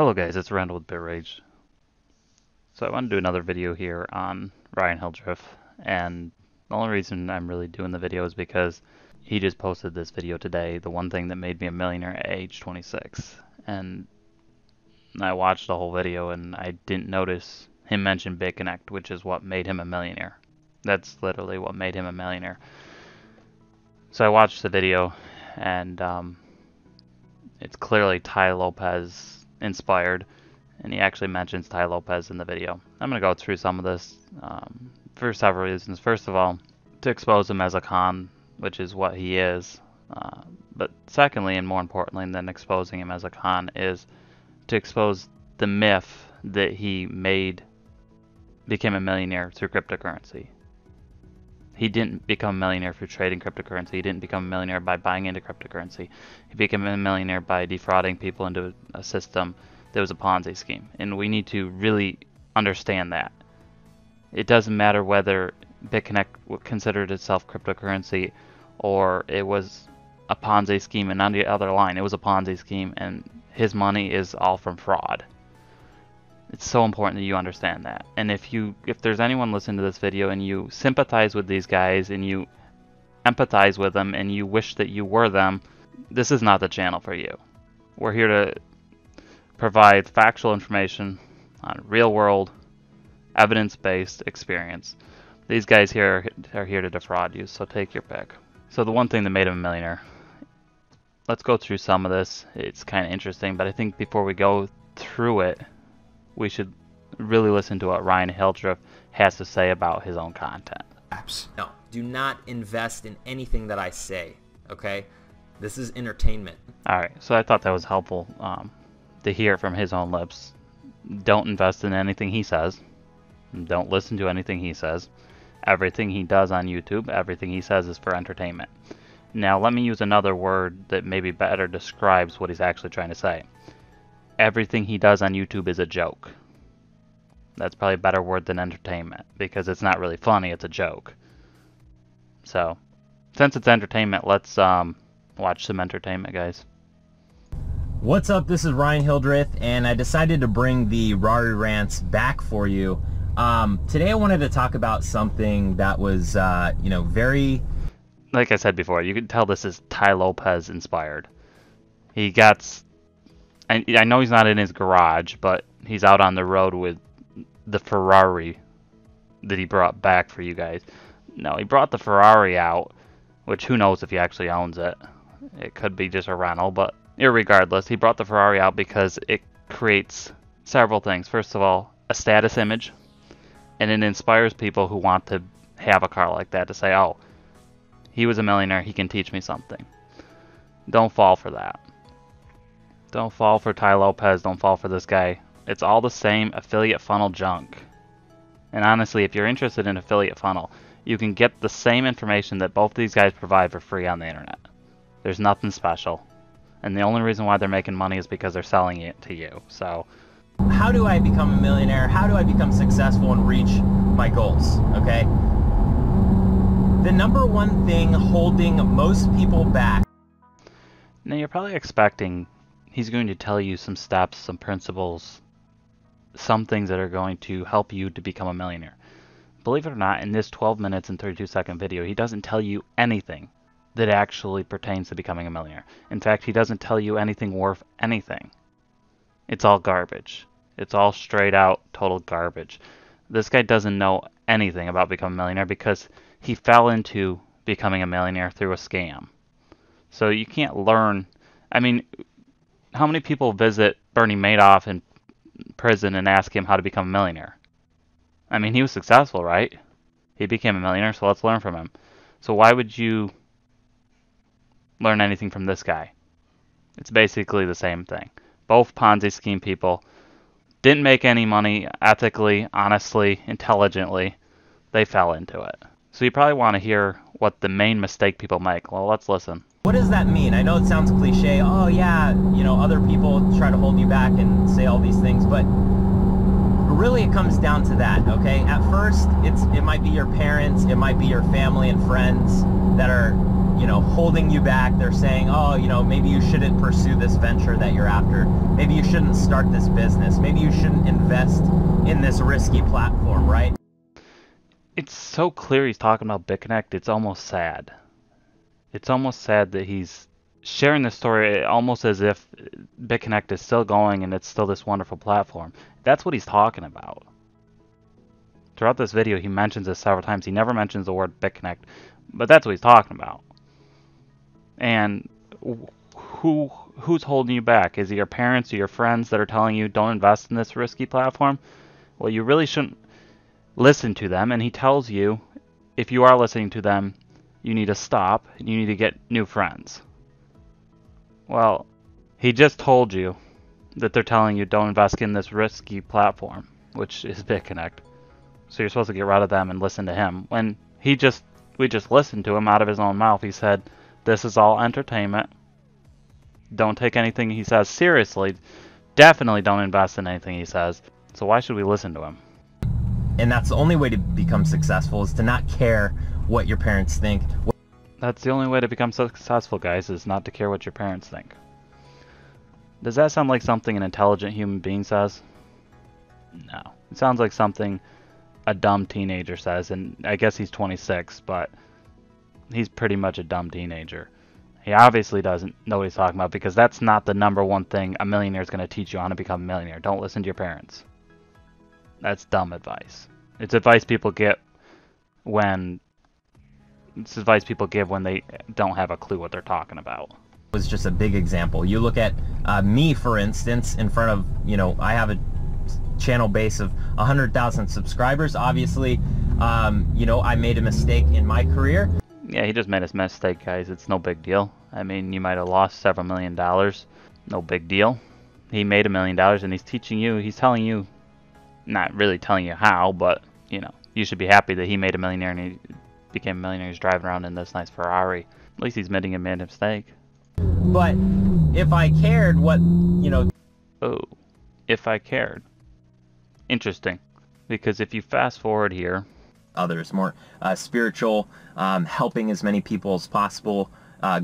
Hello guys, it's Randall with Rage. So I want to do another video here on Ryan Hildreth, and the only reason I'm really doing the video is because he just posted this video today, the one thing that made me a millionaire at age 26. And I watched the whole video and I didn't notice him mention BitConnect, which is what made him a millionaire. That's literally what made him a millionaire. So I watched the video and it's clearly Tai Lopez inspired, and he actually mentions Tai Lopez in the video. I'm going to go through some of this for several reasons. First of all, to expose him as a con, which is what he is. But secondly, and more importantly than exposing him as a con, is to expose the myth that he became a millionaire through cryptocurrency. He didn't become a millionaire through trading cryptocurrency. He didn't become a millionaire by buying into cryptocurrency. He became a millionaire by defrauding people into a system that was a Ponzi scheme. And we need to really understand that. It doesn't matter whether BitConnect considered itself cryptocurrency or it was a Ponzi scheme, and on the other line, it was a Ponzi scheme, and his money is all from fraud. It's so important that you understand that. And if there's anyone listening to this video and you sympathize with these guys and you empathize with them and you wish that you were them, this is not the channel for you. We're here to provide factual information on real world, evidence-based experience. These guys here are here to defraud you, so take your pick. So the one thing that made him a millionaire. Let's go through some of this. It's kind of interesting, but I think before we go through it, we should really listen to what Ryan Hildreth has to say about his own content. No, do not invest in anything that I say, okay? This is entertainment. Alright, so I thought that was helpful to hear from his own lips. Don't invest in anything he says. Don't listen to anything he says. Everything he does on YouTube, everything he says is for entertainment. Now let me use another word that maybe better describes what he's actually trying to say. Everything he does on YouTube is a joke. That's probably a better word than entertainment, because it's not really funny, it's a joke. So, since it's entertainment, let's watch some entertainment, guys. What's up? This is Ryan Hildreth, and I decided to bring the Ferrari rants back for you. Today I wanted to talk about something that was, very... Like I said before, you can tell this is Tai Lopez inspired. He got... I know he's not in his garage, but he's out on the road with the Ferrari that he brought back for you guys. No, he brought the Ferrari out, which who knows if he actually owns it. It could be just a rental, but irregardless, he brought the Ferrari out because it creates several things. First of all, a status image, and it inspires people who want to have a car like that to say, oh, he was a millionaire, he can teach me something. Don't fall for that. Don't fall for Tai Lopez, don't fall for this guy. It's all the same affiliate funnel junk. And honestly, if you're interested in affiliate funnel, you can get the same information that both these guys provide for free on the internet. There's nothing special. And the only reason why they're making money is because they're selling it to you. So, how do I become a millionaire? How do I become successful and reach my goals? Okay? The number one thing holding most people back. Now you're probably expecting he's going to tell you some steps, some principles, some things that are going to help you to become a millionaire. Believe it or not, in this 12 minutes and 32-second video, he doesn't tell you anything that actually pertains to becoming a millionaire. In fact, he doesn't tell you anything worth anything. It's all garbage. It's all straight out total garbage. This guy doesn't know anything about becoming a millionaire because he fell into becoming a millionaire through a scam. So you can't learn. I mean, how many people visit Bernie Madoff in prison and ask him how to become a millionaire? I mean, he was successful, right? He became a millionaire, so let's learn from him. So why would you learn anything from this guy? It's basically the same thing. Both Ponzi scheme people didn't make any money ethically, honestly, intelligently. They fell into it. So you probably want to hear what the main mistake people make. Well, let's listen. What does that mean? I know it sounds cliche. Oh yeah, other people try to hold you back and say all these things, but really it comes down to that, okay? At first, it might be your parents, it might be your family and friends that are, you know, holding you back. They're saying, oh, you know, maybe you shouldn't pursue this venture that you're after. Maybe you shouldn't start this business. Maybe you shouldn't invest in this risky platform, right? It's so clear he's talking about BitConnect, it's almost sad. It's almost sad that he's sharing the story almost as if BitConnect is still going and it's still this wonderful platform. That's what he's talking about. Throughout this video, he mentions this several times. He never mentions the word BitConnect, but that's what he's talking about. And who's holding you back? Is it your parents or your friends that are telling you don't invest in this risky platform? Well, you really shouldn't listen to them. And he tells you, if you are listening to them, you need to stop and you need to get new friends. Well, he just told you that they're telling you don't invest in this risky platform, which is BitConnect. So you're supposed to get rid of them and listen to him. When we just listened to him out of his own mouth. He said, this is all entertainment. Don't take anything he says seriously. Definitely don't invest in anything he says. So why should we listen to him? And that's the only way to become successful, is to not care what your parents think. That's the only way to become successful, guys, is not to care what your parents think. Does that sound like something an intelligent human being says? No. It sounds like something a dumb teenager says, and I guess he's 26, but he's pretty much a dumb teenager. He obviously doesn't know what he's talking about, because that's not the number one thing a millionaire is going to teach you how to become a millionaire. Don't listen to your parents. That's dumb advice. It's advice people give when they don't have a clue what they're talking about. Was just a big example. You look at me, for instance, in front of, you know, I have a channel base of 100,000 subscribers. Obviously, you know, I made a mistake in my career. Yeah, he just made a mistake, guys. It's no big deal. I mean, you might have lost several $1 million. No big deal. He made $1 million, and he's teaching you, he's telling you, not really telling you how, but, you know, you should be happy that he made $1 millionaire and he became a millionaire. He's driving around in this nice Ferrari. At least he's admitting he made a mistake. But if I cared what, you know... Oh, if I cared. Interesting. Because if you fast forward here... Others, more spiritual, helping as many people as possible,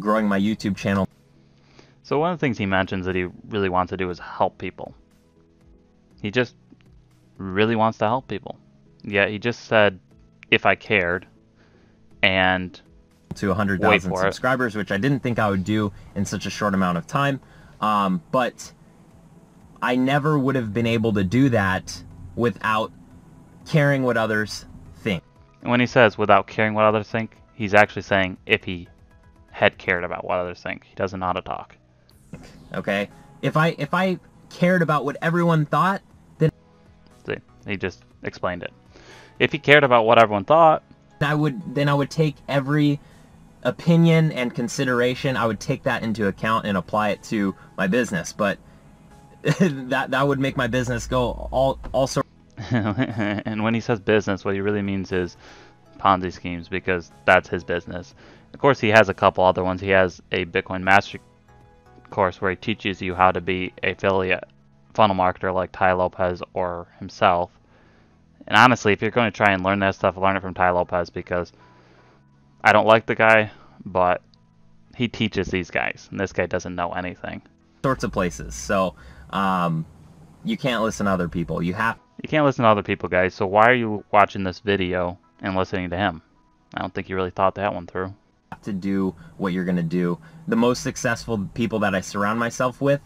growing my YouTube channel. So one of the things he mentions that he really wants to do is help people. He just really wants to help people. Yeah, he just said, if I cared, and... to 100,000 subscribers, which I didn't think I would do in such a short amount of time. But I never would have been able to do that without caring what others think. And when he says without caring what others think, he's actually saying if he had cared about what others think. He doesn't know how to talk. Okay? If I cared about what everyone thought, then... See, he just explained it. If he cared about what everyone thought... I would take every opinion and consideration, I would take that into account and apply it to my business. But that would make my business go all sorts. And when he says business, what he really means is Ponzi schemes, because that's his business. Of course, he has a couple other ones. He has a Bitcoin Master course where he teaches you how to be an affiliate funnel marketer like Tai Lopez or himself. And honestly, if you're going to try and learn that stuff, learn it from Tai Lopez, because I don't like the guy, but he teaches these guys, and this guy doesn't know anything. Sorts of places. So you can't listen to other people. You can't listen to other people, guys. So why are you watching this video and listening to him? I don't think you really thought that one through. Have to do what you're going to do. The most successful people that I surround myself with,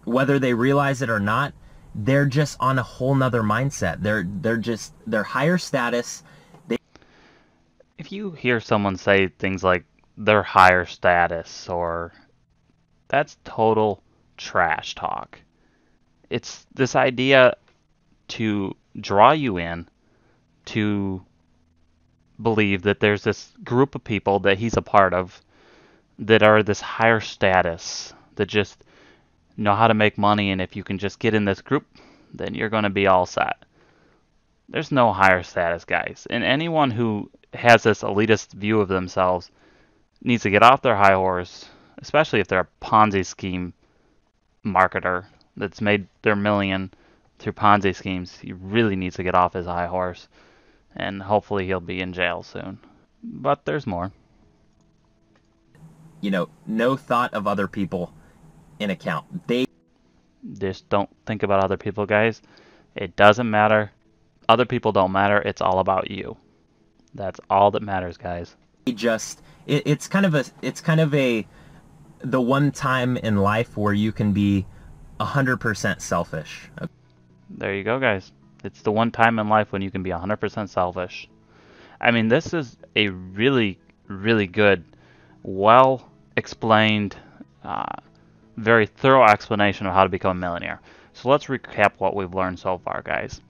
whether they realize it or not, they're just on a whole nother mindset. They're higher status. If you hear someone say things like they're higher status, or that's total trash talk. It's this idea to draw you in to believe that there's this group of people that he's a part of that are this higher status, that just know how to make money, and if you can just get in this group, then you're going to be all set. There's no higher status, guys. And anyone who has this elitist view of themselves needs to get off their high horse, especially if they're a Ponzi scheme marketer that's made their million through Ponzi schemes. He really needs to get off his high horse, and hopefully he'll be in jail soon. But there's more. no thought of other people in account. They Just don't think about other people, guys. It doesn't matter. Other people don't matter. It's all about you. That's all that matters, guys. just it's kind of a the one time in life where you can be 100% selfish. There you go, guys. It's the one time in life when you can be 100% selfish. I mean, this is a really, really good, well explained, very thorough explanation of how to become a millionaire. So let's recap what we've learned so far, guys.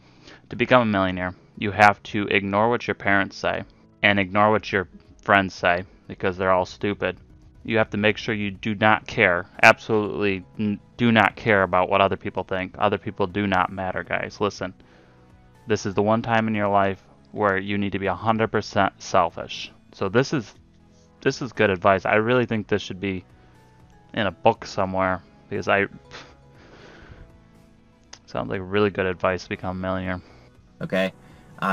To become a millionaire, you have to ignore what your parents say and ignore what your friends say because they're all stupid. You have to make sure you do not care, absolutely do not care about what other people think. Other people do not matter, guys. Listen, this is the one time in your life where you need to be 100% selfish. So this is good advice. I really think this should be in a book somewhere because sounds like really good advice to become a millionaire. Okay,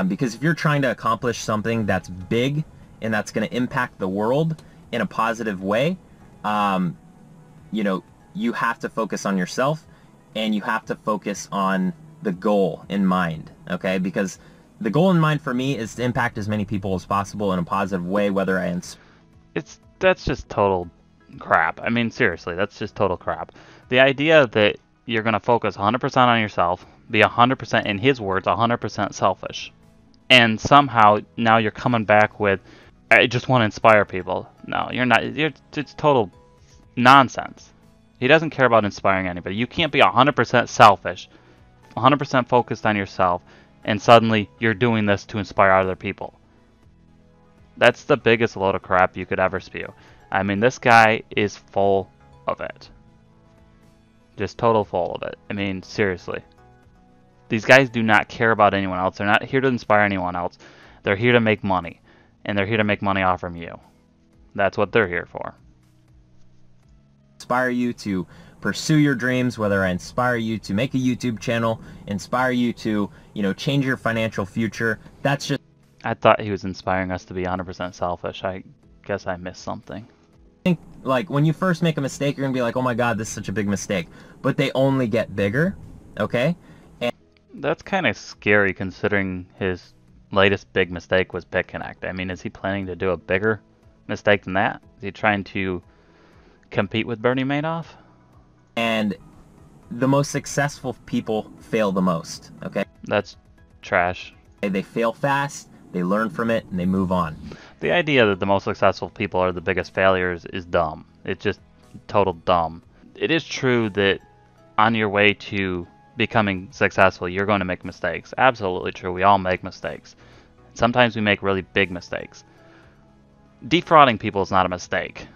because if you're trying to accomplish something that's big and that's going to impact the world in a positive way, you have to focus on yourself and you have to focus on the goal in mind. Okay, because the goal in mind for me is to impact as many people as possible in a positive way, whether that's just total crap. I mean, seriously, that's just total crap. The idea that you're going to focus 100% on yourself, be 100%, in his words, 100% selfish, and somehow now you're coming back with, I just want to inspire people. No, you're not. It's total nonsense. He doesn't care about inspiring anybody. You can't be 100% selfish, 100% focused on yourself, and suddenly you're doing this to inspire other people. That's the biggest load of crap you could ever spew. I mean, this guy is full of it. Just total full of it. I mean, seriously. These guys do not care about anyone else. They're not here to inspire anyone else. They're here to make money. And they're here to make money off from you. That's what they're here for. Inspire you to pursue your dreams, whether I inspire you to make a YouTube channel, inspire you to, change your financial future. That's just... I thought he was inspiring us to be 100% selfish. I guess I missed something. I think, like, when you first make a mistake, you're going to be like, oh my god, this is such a big mistake. But they only get bigger, okay? And that's kind of scary considering his latest big mistake was BitConnect. I mean, is he planning to do a bigger mistake than that? Is he trying to compete with Bernie Madoff? And the most successful people fail the most, okay? That's trash. They fail fast, they learn from it, and they move on. The idea that the most successful people are the biggest failures is dumb. It's just total dumb. It is true that on your way to becoming successful, you're going to make mistakes. Absolutely true. We all make mistakes. Sometimes we make really big mistakes. Defrauding people is not a mistake.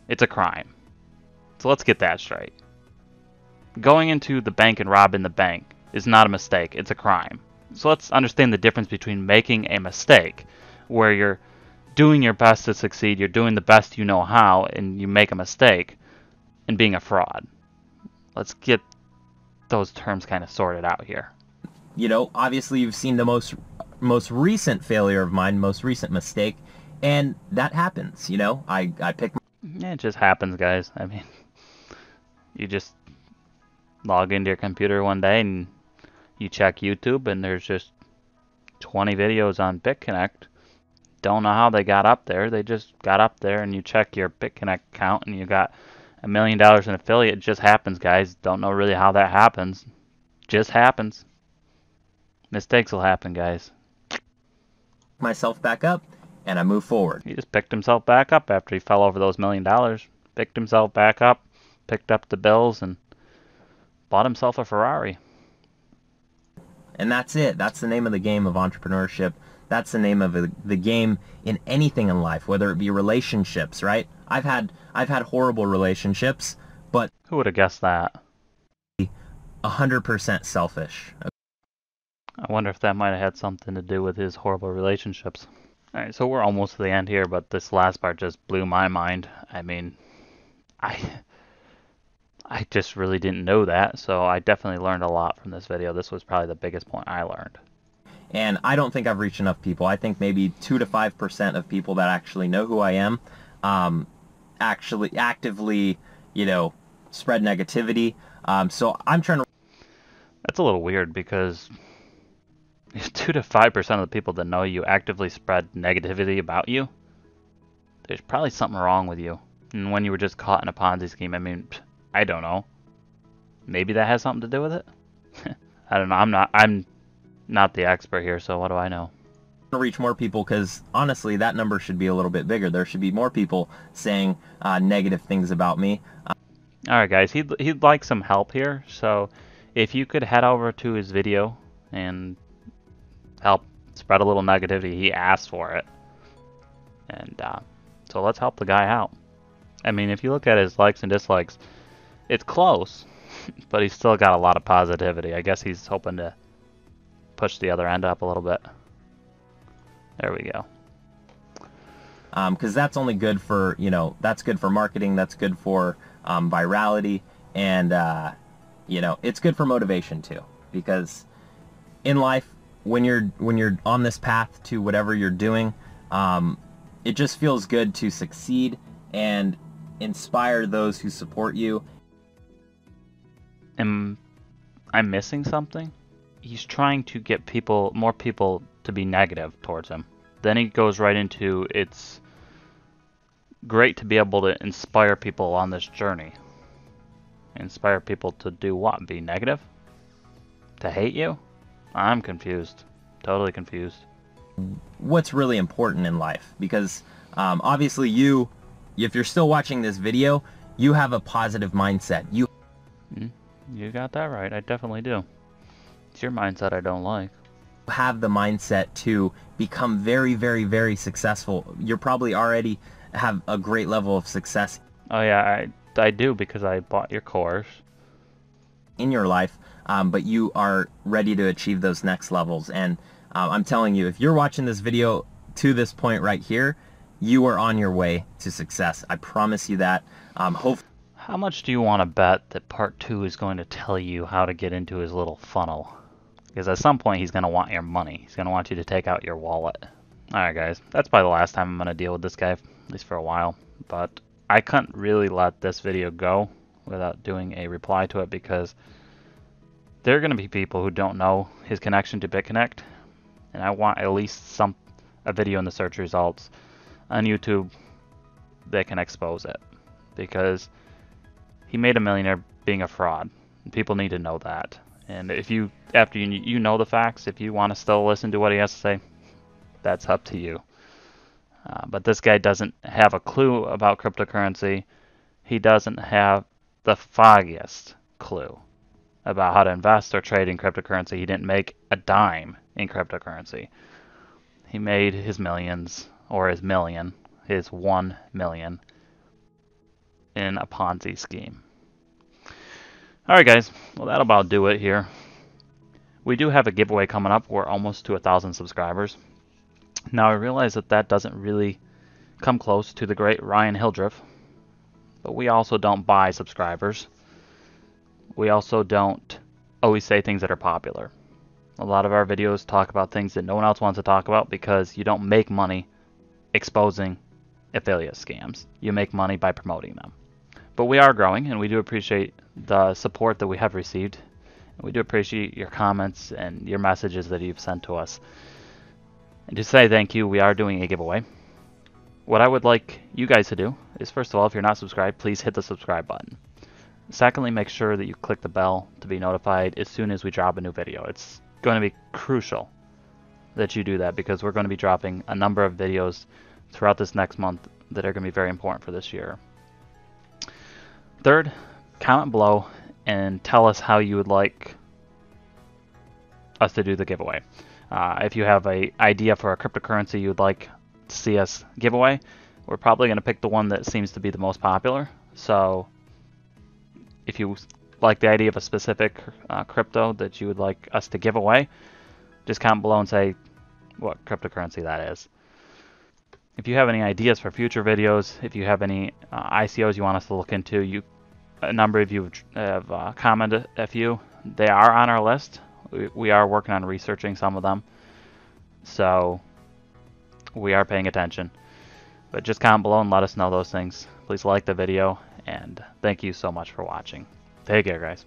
It's a crime. So let's get that straight. Going into the bank and robbing the bank is not a mistake. It's a crime. So let's understand the difference between making a mistake, where you're doing your best to succeed, you're doing the best you know how, and you make a mistake, and being a fraud. Let's get those terms kind of sorted out here. Obviously you've seen the most recent failure of mine, most recent mistake, and that happens. I pick. It just happens, guys. I mean, you just log into your computer one day and you check YouTube and there's just 20 videos on BitConnect. Don't know how they got up there. They just got up there, and you check your BitConnect account and you got $1 million in affiliate. It just happens, guys. Don't know really how that happens. Just happens. Mistakes will happen, guys. Myself back up and I move forward. He just picked himself back up after he fell over those $1 million. Picked himself back up, picked up the bills, and bought himself a Ferrari. And that's it. That's the name of the game of entrepreneurship. That's the name of the game in anything in life, whether it be relationships, right? I've had horrible relationships, but who would have guessed that? 100% selfish. I wonder if that might have had something to do with his horrible relationships. Alright, so we're almost to the end here, but this last part just blew my mind. I mean, I just really didn't know that, so I definitely learned a lot from this video. This was probably the biggest point I learned. And I don't think I've reached enough people. I think maybe 2 to 5% of people that actually know who I am actually actively, you know, spread negativity. So I'm trying to. That's a little weird because 2 to 5% of the people that know you actively spread negativity about you. There's probably something wrong with you. And when you were just caught in a Ponzi scheme, I mean, I don't know. Maybe that has something to do with it. I don't know. I'm not the expert here, so what do I know? Reach more people, because honestly that number should be a little bit bigger. There should be more people saying negative things about me. Alright guys, he'd like some help here, so if you could head over to his video and help spread a little negativity. He asked for it, and so let's help the guy out. I mean, if you look at his likes and dislikes, it's close, but he's still got a lot of positivity. I guess he's hoping to push the other end up a little bit. There we go. Because that's only good for, you know, that's good for marketing, that's good for virality, and you know, it's good for motivation too. Because in life, when you're on this path to whatever you're doing, it just feels good to succeed and inspire those who support you. Am I missing something? He's trying to get more people to be negative towards him. Then he goes right into, it's great to be able to inspire people on this journey. Inspire people to do what? Be negative? To hate you? I'm confused. Totally confused. What's really important in life, because obviously if you're still watching this video, you have a positive mindset. You got that right. I definitely do. It's your mindset I don't like. Have the mindset to become very, very, very successful. You're probably already have a great level of success. Oh yeah, I do, because I bought your course In your life, but you are ready to achieve those next levels. And I'm telling you, if you're watching this video to this point right here, you are on your way to success. I promise you that. How much do you want to bet that part 2 is going to tell you how to get into his little funnel? Because at some point he's going to want your money. He's going to want you to take out your wallet. Alright guys, that's probably the last time I'm going to deal with this guy, at least for a while. But I couldn't really let this video go without doing a reply to it, because there are going to be people who don't know his connection to BitConnect, and I want at least a video in the search results on YouTube that can expose it, because he made a millionaire being a fraud. People need to know that. And if you, after you know the facts, if you want to still listen to what he has to say, that's up to you. But this guy doesn't have a clue about cryptocurrency. He doesn't have the foggiest clue about how to invest or trade in cryptocurrency. He didn't make a dime in cryptocurrency. He made his millions, or his 1 million, in a Ponzi scheme. Alright guys, well that'll about do it here. We do have a giveaway coming up. We're almost to 1,000 subscribers. Now I realize that doesn't really come close to the great Ryan Hildreth, but we also don't buy subscribers. We also don't always say things that are popular. A lot of our videos talk about things that no one else wants to talk about, because you don't make money exposing affiliate scams. You make money by promoting them. But we are growing, and we do appreciate the support that we have received. And we do appreciate your comments and your messages that you've sent to us. And to say thank you, we are doing a giveaway. What I would like you guys to do is, first of all, if you're not subscribed, please hit the subscribe button. Secondly, make sure that you click the bell to be notified as soon as we drop a new video. It's going to be crucial that you do that, because we're going to be dropping a number of videos throughout this next month that are going to be very important for this year. Third, comment below and tell us how you would like us to do the giveaway. If you have an idea for a cryptocurrency you would like to see us give away, we're probably going to pick the one that seems to be the most popular. So if you like the idea of a specific crypto that you would like us to give away, just comment below and say what cryptocurrency that is. If you have any ideas for future videos, if you have any ICOs you want us to look into, a number of you have commented a few. They are on our list. We are working on researching some of them, so we are paying attention. But just comment below and let us know those things. Please like the video, and thank you so much for watching. Take care, guys.